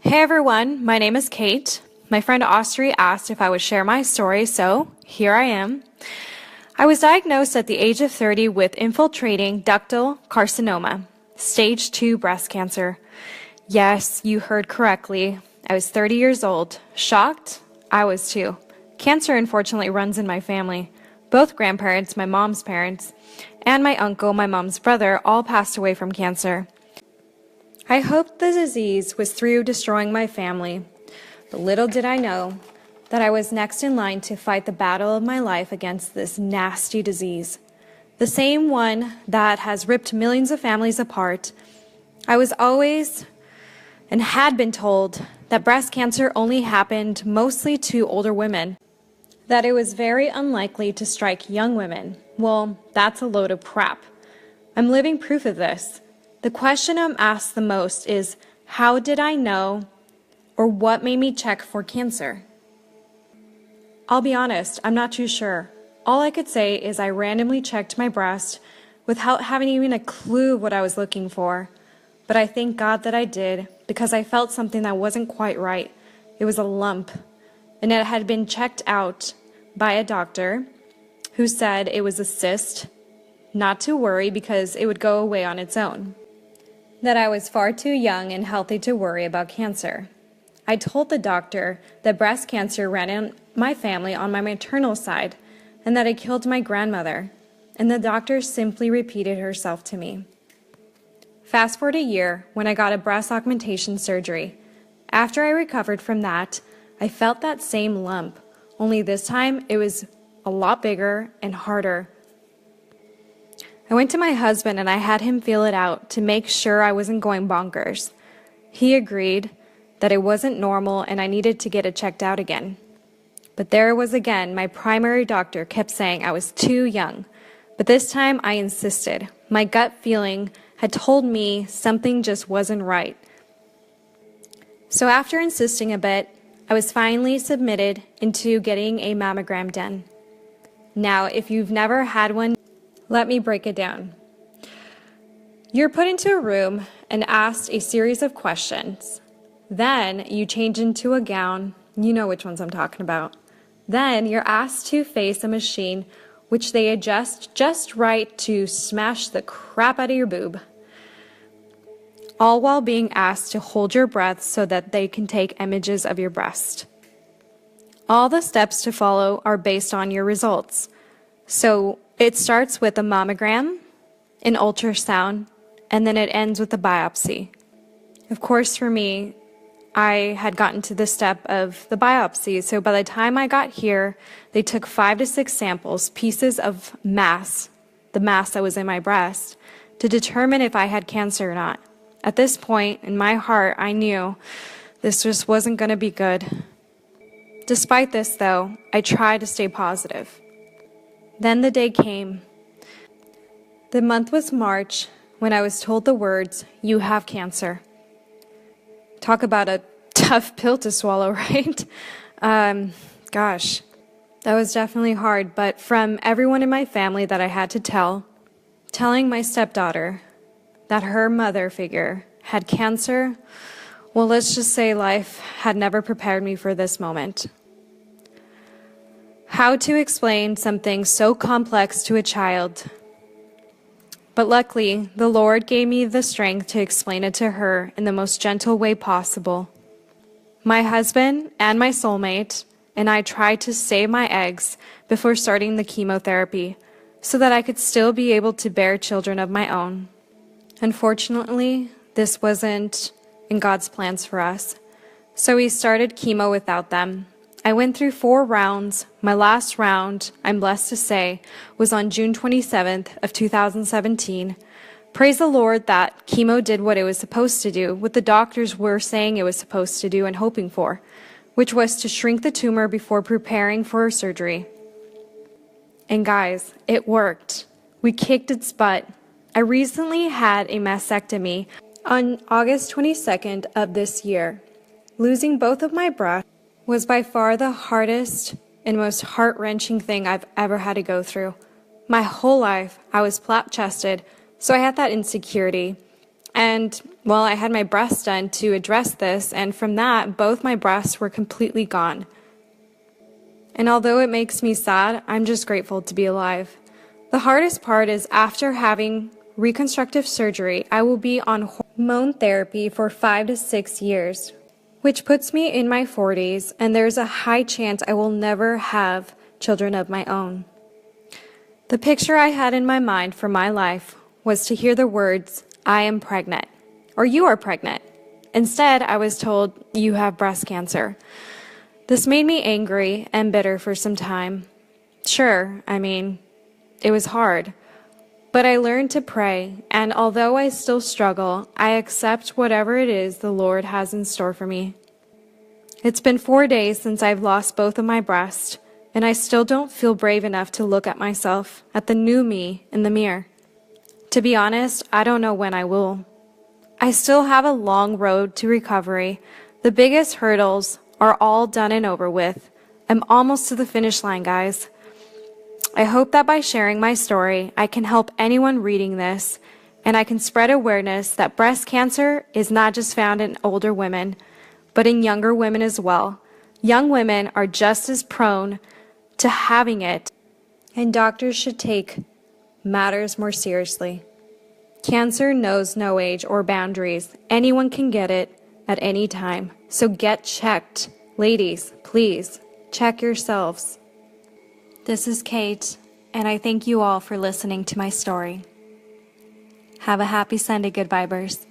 Hey everyone, my name is Kate. My friend Austri asked if I would share my story, so here I am. I was diagnosed at the age of 30 with infiltrating ductal carcinoma, stage 2 breast cancer. Yes, you heard correctly. I was 30 years old. Shocked? I was too. Cancer unfortunately runs in my family. Both grandparents, my mom's parents, and my uncle, my mom's brother, all passed away from cancer. I hoped the disease was through destroying my family, but little did I know that I was next in line to fight the battle of my life against this nasty disease. The same one that has ripped millions of families apart. I was always and had been told that breast cancer only happened mostly to older women, that it was very unlikely to strike young women. Well, that's a load of crap. I'm living proof of this. The question I'm asked the most is, how did I know, or what made me check for cancer? I'll be honest, I'm not too sure. All I could say is I randomly checked my breast without having even a clue what I was looking for. But I thank God that I did, because I felt something that wasn't quite right. It was a lump, and it had been checked out by a doctor who said it was a cyst, not to worry because it would go away on its own. That I was far too young and healthy to worry about cancer. I told the doctor that breast cancer ran in my family on my maternal side and that it killed my grandmother, and the doctor simply repeated herself to me. Fast forward a year when I got a breast augmentation surgery. After I recovered from that, I felt that same lump, only this time it was a lot bigger and harder. I went to my husband and I had him feel it out to make sure I wasn't going bonkers. He agreed that it wasn't normal and I needed to get it checked out again. But there it was again. My primary doctor kept saying I was too young. But this time I insisted. My gut feeling had told me something just wasn't right. So after insisting a bit, I was finally submitted into getting a mammogram done. Now, if you've never had one, let me break it down. You're put into a room and asked a series of questions. Then you change into a gown. You know which ones I'm talking about. Then you're asked to face a machine which they adjust just right to smash the crap out of your boob. All while being asked to hold your breath so that they can take images of your breast. All the steps to follow are based on your results. So it starts with a mammogram, an ultrasound, and then it ends with a biopsy. Of course, for me, I had gotten to the step of the biopsy, so by the time I got here, they took 5 to 6 samples, pieces of mass, the mass that was in my breast, to determine if I had cancer or not. At this point, in my heart, I knew this just wasn't going to be good. Despite this, though, I tried to stay positive. Then the day came. The month was March when I was told the words, "You have cancer." Talk about a tough pill to swallow, right? Gosh, that was definitely hard, but from everyone in my family that I had to telling my stepdaughter that her mother figure had cancer, well, let's just say life had never prepared me for this moment. How to explain something so complex to a child? But luckily, the Lord gave me the strength to explain it to her in the most gentle way possible. My husband and my soulmate and I tried to save my eggs before starting the chemotherapy so that I could still be able to bear children of my own. Unfortunately, this wasn't in God's plans for us, so we started chemo without them. I went through 4 rounds. My last round, I'm blessed to say, was on June 27th of 2017. Praise the Lord that chemo did what it was supposed to do, what the doctors were saying it was supposed to do and hoping for, which was to shrink the tumor before preparing for surgery. And guys, it worked. We kicked its butt. I recently had a mastectomy on August 22nd of this year. Losing both of my breasts was by far the hardest and most heart-wrenching thing I've ever had to go through. My whole life, I was flat-chested, so I had that insecurity. And Well, I had my breasts done to address this, and from that, both my breasts were completely gone. And although it makes me sad, I'm just grateful to be alive. The hardest part is after having reconstructive surgery, I will be on hormone therapy for 5 to 6 years, which puts me in my 40s, and there's a high chance I will never have children of my own. The picture I had in my mind for my life was to hear the words, "I am pregnant," or "You are pregnant." Instead, I was told, "You have breast cancer." This made me angry and bitter for some time. Sure, it was hard. But I learned to pray, and although I still struggle, I accept whatever it is the Lord has in store for me. It's been 4 days since I've lost both of my breasts, and I still don't feel brave enough to look at myself, at the new me in the mirror. To be honest, I don't know when I will. I still have a long road to recovery. The biggest hurdles are all done and over with. I'm almost to the finish line, guys. I hope that by sharing my story, I can help anyone reading this, and I can spread awareness that breast cancer is not just found in older women, but in younger women as well. Young women are just as prone to having it, and doctors should take matters more seriously. Cancer knows no age or boundaries. Anyone can get it at any time. So get checked. Ladies, please, check yourselves. This is Kate, and I thank you all for listening to my story. Have a happy Sunday, good vibers.